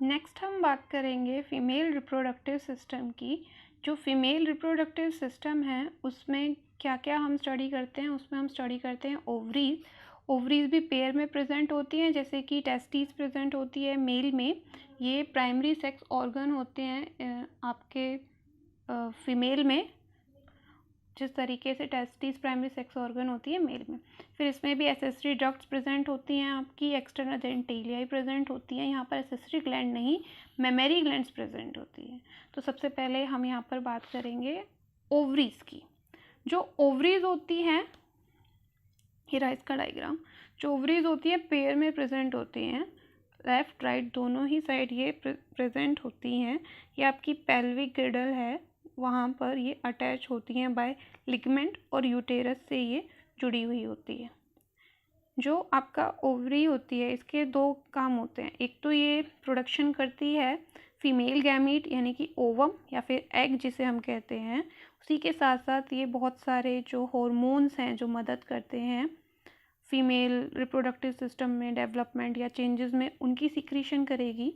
Next हम बात करेंगे फीमेल रिप्रोडक्टिव सिस्टम की। जो फीमेल रिप्रोडक्टिव सिस्टम है उसमें क्या क्या हम स्टडी करते हैं, उसमें हम स्टडी करते हैं ओवरीज। ओवरीज भी पेयर में प्रेजेंट होती हैं, जैसे कि टेस्टिस प्रेजेंट होती है मेल में। ये प्राइमरी सेक्स ऑर्गन होते हैं आपके फीमेल में, जिस तरीके से टेस्टिस प्राइमरी सेक्स ऑर्गन होती है मेल में। फिर इसमें भी एसेसरी डक्ट्स प्रेजेंट होती हैं, आपकी एक्सटर्नल जेनिटेलिया प्रेजेंट होती हैं। यहाँ पर एसेसरी ग्लैंड नहीं, मेमरी ग्लैंड्स प्रेजेंट होती है। तो सबसे पहले हम यहाँ पर बात करेंगे ओवरीज की। जो ओवरीज होती हैं, ये रहा इसका डायग्राम। जो ओवरीज होती है पेयर में प्रेजेंट होती हैं, लेफ्ट राइट दोनों ही साइड ये प्रेजेंट होती हैं। ये आपकी पेल्विक गिडल है, वहाँ पर ये अटैच होती हैं बाय लिगमेंट और यूटेरस से ये जुड़ी हुई होती है। जो आपका ओवरी होती है इसके दो काम होते हैं। एक तो ये प्रोडक्शन करती है फीमेल गैमीट यानी कि ओवम या फिर एग जिसे हम कहते हैं। उसी के साथ साथ ये बहुत सारे जो हॉर्मोन्स हैं जो मदद करते हैं फीमेल रिप्रोडक्टिव सिस्टम में डेवलपमेंट या चेंजेस में, उनकी सिक्रीशन करेगी।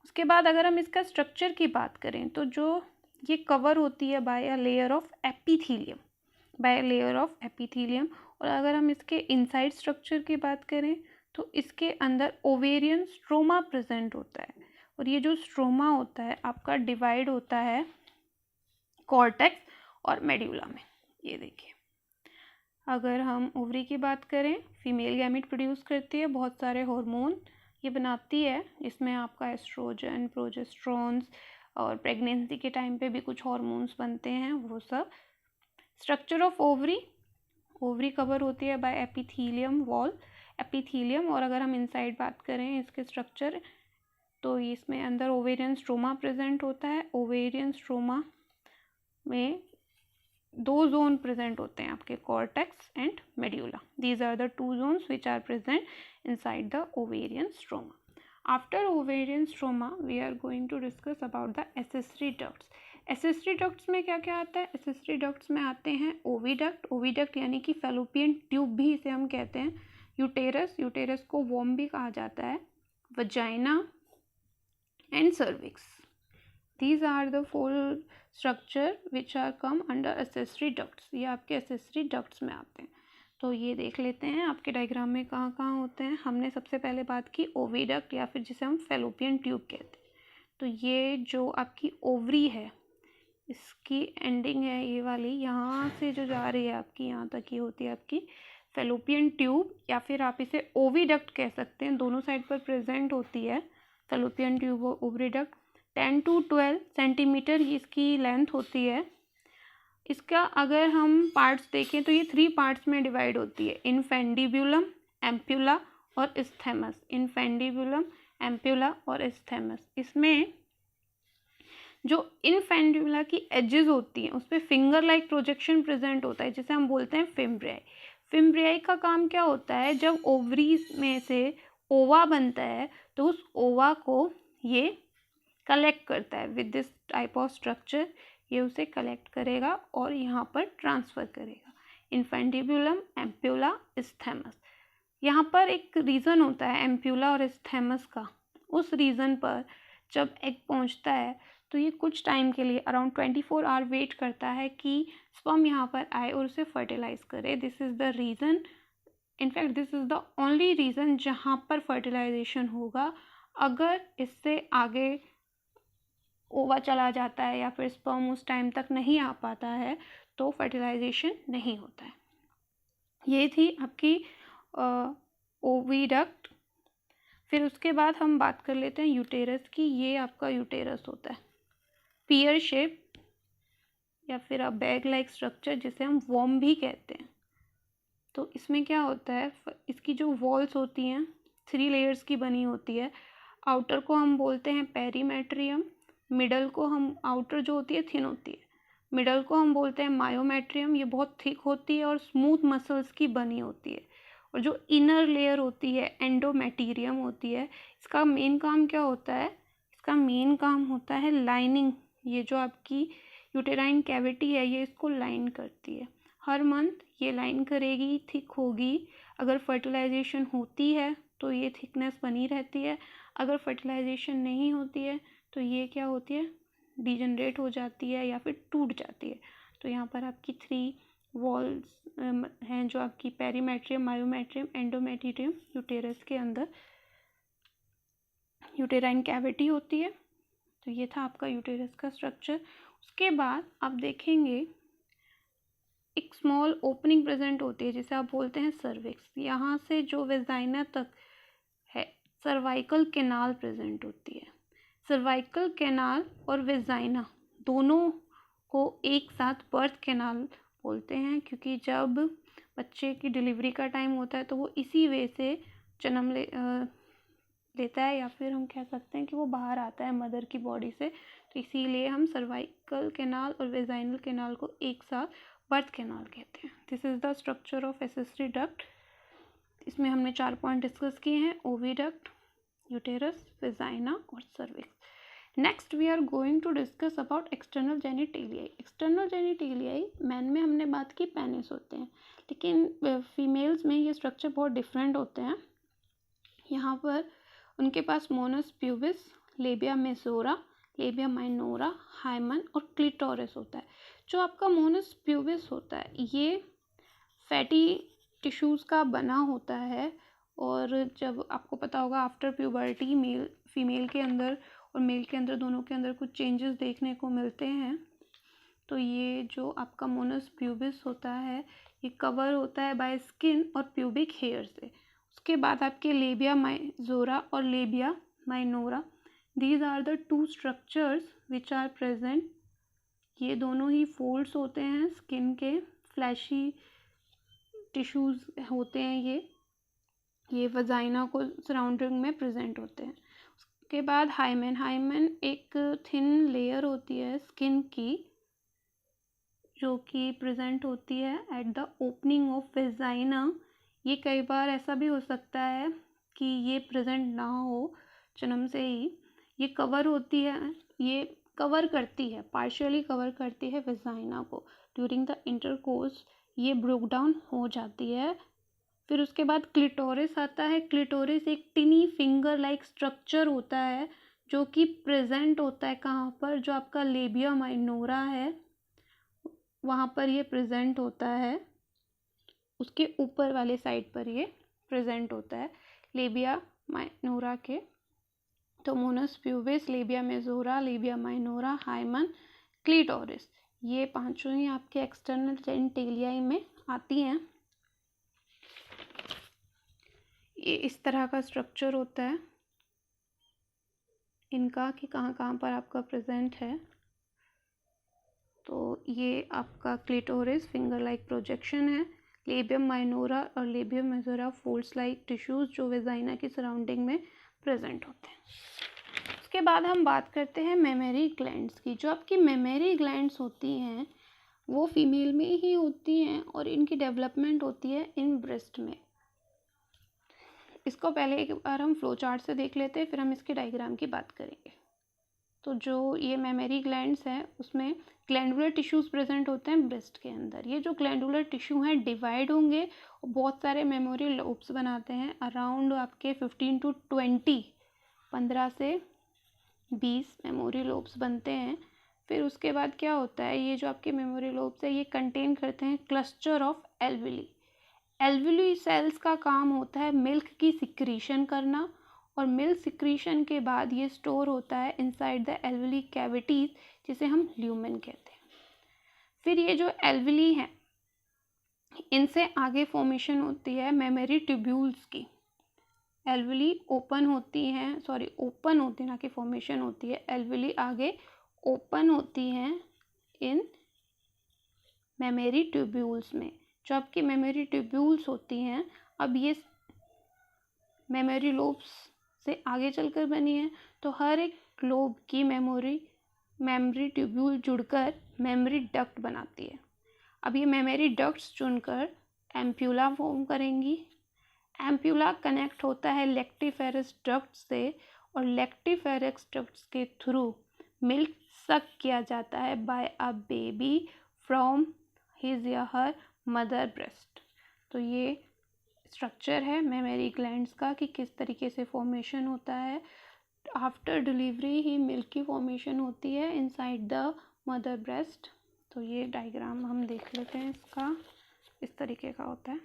उसके बाद अगर हम इसका स्ट्रक्चर की बात करें तो जो ये कवर होती है by a layer of epithelium, by layer of epithelium. और अगर हम इसके इनसाइड स्ट्रक्चर की बात करें तो इसके अंदर ओवेरियन स्ट्रोमा प्रेजेंट होता है। और ये जो स्ट्रोमा होता है आपका डिवाइड होता है कॉर्टेक्स और मेड्यूला में। ये देखिए, अगर हम ओवरी की बात करें, फीमेल गैमीट प्रोड्यूस करती है बहुत सारे हार्मोन ये बनाती है। इसमें आपका एस्ट्रोजन, प्रोजेस्ट्रॉन्स और प्रेगनेंसी के टाइम पे भी कुछ हार्मोन्स बनते हैं वो सब। Structure of ovary, ovary cover होती है बाय एपिथीलियम वॉल, एपिथीलियम। और अगर हम इनसाइड बात करें इसके स्ट्रक्चर तो इसमें अंदर ओवेरियन स्ट्रोमा प्रेजेंट होता है। ओवेरियन स्ट्रोमा में दो जोन प्रेजेंट होते हैं आपके, cortex and medulla. These are the two zones which are present inside the ovarian stroma. After ovarian stroma, we are going to discuss about the accessory ducts. accessory ducts में क्या क्या आता है? accessory ducts में आते हैं oviduct, oviduct यानी कि फैलोपियन ट्यूब भी इसे हम कहते हैं। यूटेरस, यूटेरस को वॉम भी कहा जाता है। Vagina and cervix, these are the four structure which are come under accessory ducts. ये आपके accessory ducts में आते हैं। तो ये देख लेते हैं आपके डायग्राम में कहाँ कहाँ होते हैं। हमने सबसे पहले बात की ओविडक्ट या फिर जिसे हम फैलोपियन ट्यूब कहते हैं। तो ये जो आपकी ओवरी है इसकी एंडिंग है ये वाली, यहाँ से जो जा रही है आपकी यहाँ तक ये होती है आपकी फैलोपियन ट्यूब या फिर आप इसे ओविडक्ट कह सकते हैं। दोनों साइड पर प्रेजेंट होती है फैलोपियन ट्यूब और ओविडक्ट। 10 to 12 सेंटीमीटर इसकी लेंथ होती है। इसका अगर हम पार्ट्स देखें तो ये 3 पार्ट्स में डिवाइड होती है, इनफेंडिबुलम, एम्प्यूला और इस्थेमस। इनफेंडिबुलम, एम्प्यूला और इस्थेमस। इसमें जो इनफेंडिबुला की एजेस होती हैं उस पर फिंगर लाइक प्रोजेक्शन प्रेजेंट होता है जिसे हम बोलते हैं फिम्ब्रियाई। फिम्ब्रियाई का काम क्या होता है, जब ओवरीज में से ओवा बनता है तो उस ओवा को ये कलेक्ट करता है with this type of structure. ये उसे कलेक्ट करेगा और यहाँ पर ट्रांसफ़र करेगा। इनफेंडिबुलम, एम्प्यूला, इस्थेमस। यहाँ पर एक रीज़न होता है एम्प्यूला और इस्थेमस का। उस रीज़न पर जब एग पहुँचता है तो ये कुछ टाइम के लिए अराउंड 24 आवर वेट करता है कि स्पर्म यहाँ पर आए और उसे फर्टिलाइज करे। This is the reason, in fact this is the only reason जहाँ पर फर्टिलाइजेशन होगा। अगर इससे आगे ओवा चला जाता है या फिर स्पर्म उस टाइम तक नहीं आ पाता है तो फर्टिलाइजेशन नहीं होता है। ये थी आपकी ओविडक्ट। फिर उसके बाद हम बात कर लेते हैं यूटेरस की। ये आपका यूटेरस होता है, पियर शेप या फिर अ बैग लाइक स्ट्रक्चर जिसे हम वॉर्म भी कहते हैं। तो इसमें क्या होता है, इसकी जो वॉल्स होती हैं 3 लेयर्स की बनी होती है। आउटर को हम बोलते हैं पेरीमेट्रियम, मिडल को हम, आउटर जो होती है थिन होती है, मिडल को हम बोलते हैं मायोमेट्रियम, ये बहुत थिक होती है और स्मूथ मसल्स की बनी होती है। और जो इनर लेयर होती है एंडोमेटीरियम होती है। इसका मेन काम क्या होता है, इसका मेन काम होता है लाइनिंग। ये जो आपकी यूटेराइन कैविटी है ये इसको लाइन करती है। हर मंथ ये लाइन करेगी, थिक होगी। अगर फर्टिलाइजेशन होती है तो ये थिकनेस बनी रहती है, अगर फर्टिलाइजेशन नहीं होती है तो ये क्या होती है, डिजनरेट हो जाती है या फिर टूट जाती है। तो यहाँ पर आपकी 3 वॉल्स हैं जो आपकी पेरीमेट्रियम, मायोमेट्रियम, एंडोमेट्रियम, यूटेरस के अंदर यूटेराइन कैविटी होती है। तो ये था आपका यूटेरस का स्ट्रक्चर। उसके बाद आप देखेंगे एक स्मॉल ओपनिंग प्रेजेंट होती है जिसे आप बोलते हैं सर्विक्स। यहाँ से जो वेजाइना तक है सर्वाइकल कैनाल प्रेजेंट होती है। सर्वाइकल कैनाल और वेजाइना दोनों को एक साथ बर्थ कैनाल बोलते हैं, क्योंकि जब बच्चे की डिलीवरी का टाइम होता है तो वो इसी वे से जन्म लेता है, या फिर हम कह सकते हैं कि वो बाहर आता है मदर की बॉडी से। तो इसीलिए हम सर्वाइकल कैनाल और वेजाइनल कैनाल को एक साथ बर्थ कैनाल कहते हैं। This is the structure of accessory duct. इसमें हमने 4 पॉइंट डिस्कस किए हैं, ओविडक्ट, यूटेरस, वेजाइना और cervix. Next we are going to discuss about external genitalia. External genitalia man में हमने बात की पेनिस होते हैं, लेकिन फीमेल्स में ये स्ट्रक्चर बहुत डिफरेंट होते हैं। यहाँ पर उनके पास mons pubis, labia majora, labia minora, hymen और क्लिटोरिस होता है। जो आपका मोनस प्यूबिस होता है ये फैटी टिश्यूज़ का बना होता है, और जब आपको पता होगा आफ्टर प्यूबर्टी फीमेल के अंदर और मेल के अंदर दोनों के अंदर कुछ चेंजेस देखने को मिलते हैं। तो ये जो आपका मोनस प्यूबिस होता है ये कवर होता है बाय स्किन और प्यूबिक हेयर से। उसके बाद आपके लेबिया माइजोरा और labia minora, these are the 2 structures which are present. ये दोनों ही फोल्ड्स होते हैं स्किन के, फ्लैशी टिश्यूज़ होते हैं ये वजाइना को सराउंडिंग में प्रेजेंट होते हैं। उसके बाद हाइमेन एक थिन लेयर होती है स्किन की जो कि प्रेजेंट होती है at the opening of vagina. ये कई बार ऐसा भी हो सकता है कि ये प्रेजेंट ना हो जन्म से ही, ये कवर होती है, ये कवर करती है, पार्शियली कवर करती है वेजाइना को। ड्यूरिंग द इंटरकोर्स ये ब्रोक डाउन हो जाती है। फिर उसके बाद क्लिटोरिस आता है। क्लिटोरिस एक टिनी फिंगर लाइक स्ट्रक्चर होता है जो कि प्रेजेंट होता है कहाँ पर, जो आपका लेबिया माइनोरा है वहाँ पर ये प्रेजेंट होता है, उसके ऊपर वाले साइड पर ये प्रेजेंट होता है लेबिया माइनोरा के। तो mons pubis, labia majora, labia minora, hymen, clitoris, ये 5 ही आपके एक्सटर्नल जेनिटेलियाई में आती हैं। ये इस तरह का स्ट्रक्चर होता है इनका कि कहाँ कहाँ पर आपका प्रेजेंट है। तो ये आपका क्लिटोरिस फिंगर लाइक प्रोजेक्शन है, लेबियम माइनोरा और labium majora folds like tissues जो वेजाइना की सराउंडिंग में प्रेजेंट होते हैं। उसके बाद हम बात करते हैं मेमरी ग्लैंड्स की। जो आपकी मेमरी ग्लैंड्स होती हैं वो फीमेल में ही होती हैं और इनकी डेवलपमेंट होती है इन ब्रेस्ट में। इसको पहले एक बार हम फ्लो चार्ट से देख लेते हैं, फिर हम इसके डायग्राम की बात करेंगे। तो जो ये मेमरी ग्लैंड्स हैं उसमें ग्लैंडुलर टिश्यूज़ प्रेजेंट होते हैं ब्रेस्ट के अंदर। ये जो ग्लैंडुलर टिश्यू हैं डिवाइड होंगे और बहुत सारे मेमोरी लोब्स बनाते हैं, अराउंड आपके 15 to 20, 15 से 20 मेमोरी लोब्स बनते हैं। फिर उसके बाद क्या होता है, ये जो आपके मेमोरी लोब्स है ये कंटेन करते हैं क्लस्टर ऑफ एल्विली। एल्विली सेल्स का काम होता है मिल्क की सिक्रीशन करना, और मिल्क सिक्रीशन के बाद ये स्टोर होता है इनसाइड द एल्विली कैविटीज़ जिसे हम ल्यूमेन कहते हैं। फिर ये जो एल्विली हैं इनसे आगे फॉर्मेशन होती है मेमोरी ट्यूब्यूल्स की। एल्विली ओपन होती हैं, ओपन होती है ना कि फॉर्मेशन होती है, एल्विली आगे ओपन होती हैं इन मेमोरी ट्यूब्यूल्स में। जो आपकी मेमोरी ट्यूब्यूल्स होती हैं अब ये मेमोरी लोब्स से आगे चलकर बनी है, तो हर एक लोब की मेमोरी ट्यूब्यूल जुड़कर मेमोरी डक्ट बनाती है। अब ये मेमोरी डक्ट्स चुनकर एम्प्यूला फॉर्म करेंगी। एम्प्यूला कनेक्ट होता है लेक्टिफेरस डक्ट से और लेक्टिफेरस डक्ट्स के थ्रू मिल्क सक किया जाता है by a baby from his या हर मदर ब्रेस्ट। तो ये स्ट्रक्चर है मेमोरी ग्लैंड्स का कि किस तरीके से फॉर्मेशन होता है। आफ्टर डिलीवरी ही मिल्क की फॉर्मेशन होती है इनसाइड द मदर ब्रेस्ट। तो ये डायग्राम हम देख लेते हैं इसका, इस तरीके का होता है।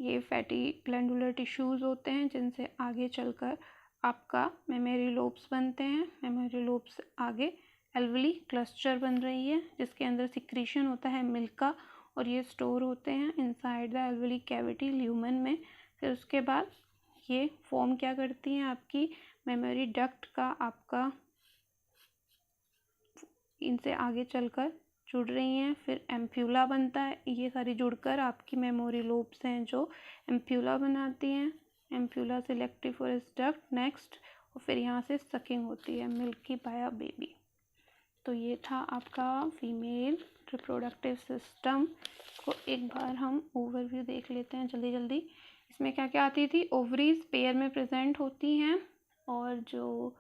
ये फैटी ग्लैंडुलर टिश्यूज़ होते हैं जिनसे आगे चलकर आपका मेमोरी लोब्स बनते हैं। मेमोरी लोब्स से आगे एल्वली क्लस्टर बन रही है जिसके अंदर सिक्रीशन होता है मिल्क का, और ये स्टोर होते हैं इनसाइड द एल्वली कैविटी ल्यूमन में। फिर उसके बाद ये फॉर्म क्या करती हैं, आपकी मेमोरी डक्ट का आपका इनसे आगे चलकर जुड़ रही हैं। फिर एम्प्यूला बनता है, ये सारी जुड़कर आपकी मेमोरी लोब्स हैं जो एम्प्यूला बनाती हैं। एम्प्यूला सिलेक्टिव फॉर इस डक्ट नेक्स्ट, और फिर यहाँ से सकिंग होती है मिल्की बाय अ बेबी। तो ये था आपका फीमेल रिप्रोडक्टिव सिस्टम को एक बार हम ओवरव्यू देख लेते हैं जल्दी जल्दी। इसमें क्या क्या आती थी, ओवरीज पेयर में प्रेजेंट होती हैं, और जो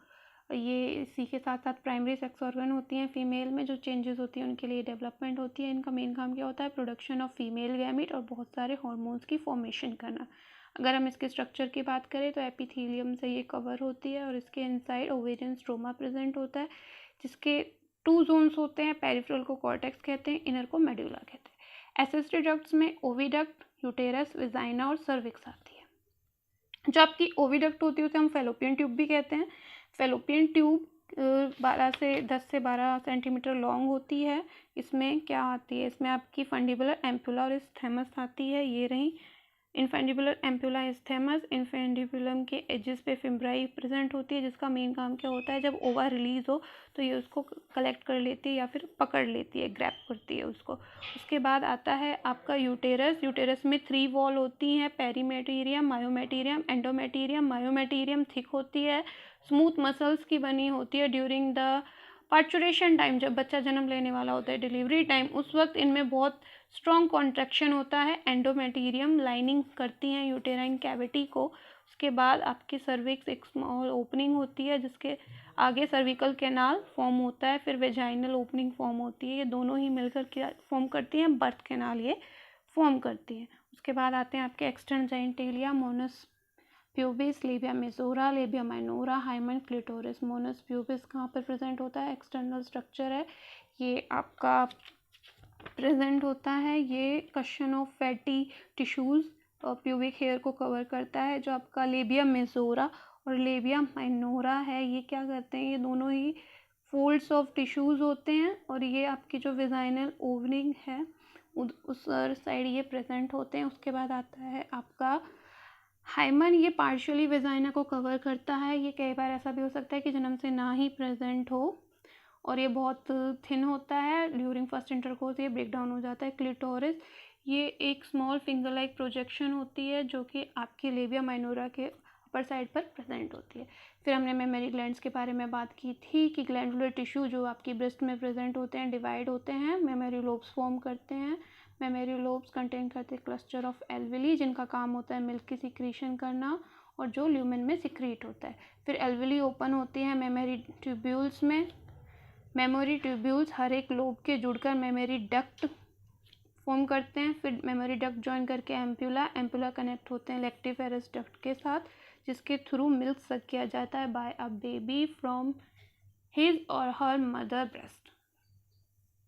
ये इसी के साथ साथ प्राइमरी सेक्स ऑर्गन होती हैं फीमेल में, जो चेंजेस होती हैं उनके लिए डेवलपमेंट होती है। इनका मेन काम क्या होता है, प्रोडक्शन ऑफ फीमेल गैमीट और बहुत सारे हार्मोन्स की फॉर्मेशन करना। अगर हम इसके स्ट्रक्चर की बात करें तो एपिथेलियम से ये कवर होती है, और इसके इनसाइड ओवेरियन स्ट्रोमा प्रेजेंट होता है जिसके 2 जोन्स होते हैं, पेरिफेरल को कॉर्टेक्स कहते हैं, इनर को मेडुला कहते हैं। एसेसरी डक्ट्स में ओविडक्ट, यूटेरस, विजाइना और सर्विक्स आती है। जो आपकी ओविडक्ट होती है उसे हम फेलोपियन ट्यूब भी कहते हैं। फेलोपियन ट्यूब 10 से 12 सेंटीमीटर लॉन्ग होती है। इसमें क्या आती है, इसमें आपकी फंडिबुलर एम्पुला और स्थैमस आती है। ये रही इनफेंडिबुलर एम्पुला स्थैमस। इनफेंडिबुलम के एजेस पे फिम्ब्राई प्रेजेंट होती है जिसका मेन काम क्या होता है, जब ओवा रिलीज हो तो ये उसको कलेक्ट कर लेती है या फिर पकड़ लेती है, ग्रैब करती है उसको। उसके बाद आता है आपका यूटेरस। यूटेरस में 3 वॉल होती हैं, पेरीमेटीरियम, मायोमेटीरियम, एंडोमेटीरियम। मायोमेटीरियम थिक होती है, स्मूथ मसल्स की बनी होती है। ड्यूरिंग द पार्चुरेशन टाइम, जब बच्चा जन्म लेने वाला होता है, डिलीवरी टाइम, उस वक्त इनमें बहुत स्ट्रॉन्ग कॉन्ट्रैक्शन होता है। एंडोमेटीरियम लाइनिंग करती हैं यूटेराइन कैविटी को। उसके बाद आपकी सर्विक्स एक स्मॉल ओपनिंग होती है जिसके आगे सर्विकल कैनाल फॉर्म होता है, फिर वेजाइनल ओपनिंग फॉर्म होती है। ये दोनों ही मिलकर क्या फॉर्म करती हैं, बर्थ कैनाल ये फॉर्म करती हैं। उसके बाद आते हैं आपके external genitalia, mons pubis, labia majora, labia minora, hymen, clitoris. Mons pubis कहाँ पर प्रेजेंट होता है, एक्सटर्नल स्ट्रक्चर है, ये आपका प्रेजेंट होता है। ये कशन ऑफ फैटी टिश्यूज़ और प्यूबिक हेयर को कवर करता है। जो आपका लेबिया मेजोरा और लेबिया माइनोरा है, ये क्या करते हैं, ये दोनों ही फोल्ड्स ऑफ टिश्यूज़ होते हैं, और ये आपकी जो वेजाइनल ओवनिंग है उस साइड ये प्रेजेंट होते हैं। उसके बाद आता है आपका हाइमन, ये पार्शियली वेजाइना को कवर करता है। ये कई बार ऐसा भी हो सकता है कि जन्म से ना ही प्रेजेंट हो, और ये बहुत थिन होता है। ड्यूरिंग फर्स्ट इंटरकोर्स ये ब्रेक डाउन हो जाता है। क्लिटोरिस, ये एक स्मॉल फिंगर लाइक प्रोजेक्शन होती है जो कि आपकी लेबिया माइनोरा के अपर साइड पर प्रेजेंट होती है। फिर हमने मेमोरी ग्लैंड्स के बारे में बात की थी कि ग्लैंडुलर टिश्यू जो आपकी ब्रेस्ट में प्रेजेंट होते हैं डिवाइड होते हैं, मेमोरी लोब्स फॉर्म करते हैं। मेमोरी लोब्स कंटेन करते हैं क्लस्टर ऑफ एल्वेली जिनका काम होता है मिल्क की सिक्रीशन करना, और जो ल्यूमेन में सिक्रीट होता है। फिर एल्वेली ओपन होती हैं मेमोरी ट्यूब्यूल्स में। मेमोरी ट्यूब्यूल्स हर एक लोब के जुड़कर मेमोरी डक्ट फॉर्म करते हैं। फिर मेमोरी डक्ट ज्वाइन करके एम्प्यूला, एम्प्यूला कनेक्ट होते हैं लेक्टिफेरस डक्ट के साथ जिसके थ्रू मिल्क सक किया जाता है by a baby from his और हर मदर ब्रेस्ट।